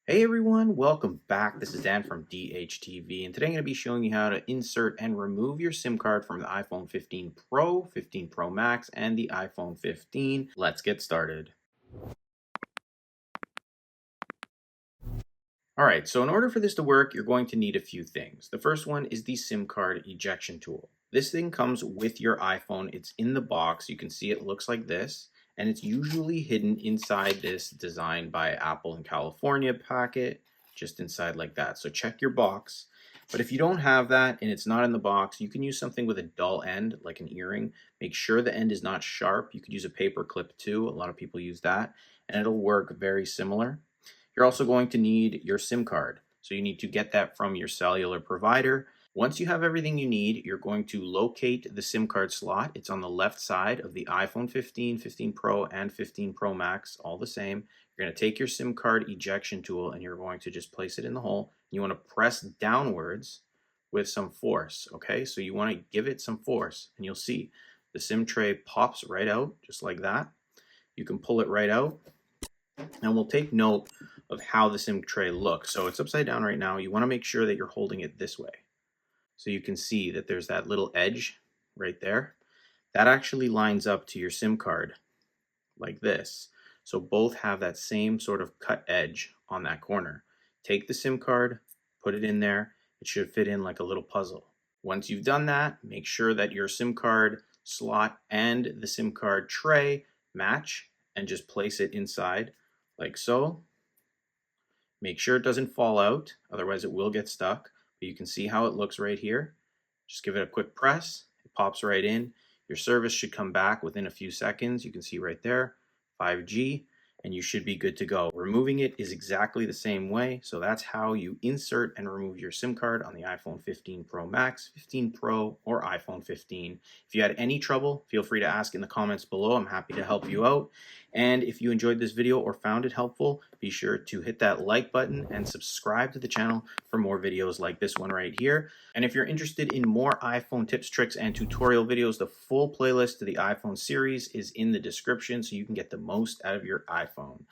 Hey everyone, welcome back. This is Dan from DHTV, and today I'm going to be showing you how to insert and remove your SIM card from the iPhone 15 Pro, 15 Pro Max, and the iPhone 15. Let's get started. Alright, so in order for this to work, you're going to need a few things. The first one is the SIM card ejection tool. This thing comes with your iPhone. It's in the box. You can see it looks like this, and it's usually hidden inside this designed by Apple in California packet, just inside like that. So check your box. But if you don't have that and it's not in the box, you can use something with a dull end, like an earring. Make sure the end is not sharp. You could use a paper clip too. A lot of people use that, and it'll work very similar. You're also going to need your SIM card. So you need to get that from your cellular provider. Once you have everything you need, you're going to locate the SIM card slot. It's on the left side of the iPhone 15, 15 Pro, and 15 Pro Max, all the same. You're going to take your SIM card ejection tool and you're going to just place it in the hole. You want to press downwards with some force, okay? So you want to give it some force, and you'll see the SIM tray pops right out, just like that. You can pull it right out, and we'll take note of how the SIM tray looks. So it's upside down right now. You want to make sure that you're holding it this way. So you can see that there's that little edge right there. That actually lines up to your SIM card like this. So both have that same sort of cut edge on that corner. Take the SIM card, put it in there. It should fit in like a little puzzle. Once you've done that, make sure that your SIM card slot and the SIM card tray match, and just place it inside like so. Make sure it doesn't fall out, otherwise it will get stuck. But you can see how it looks right here. Just give it a quick press. It pops right in. Your service should come back within a few seconds. You can see right there, 5G, and you should be good to go. Removing it is exactly the same way. So that's how you insert and remove your SIM card on the iPhone 15 Pro Max, 15 Pro, or iPhone 15. If you had any trouble, feel free to ask in the comments below. I'm happy to help you out. And if you enjoyed this video or found it helpful, be sure to hit that like button and subscribe to the channel for more videos like this one right here. And if you're interested in more iPhone tips, tricks, and tutorial videos, the full playlist to the iPhone series is in the description so you can get the most out of your iPhone.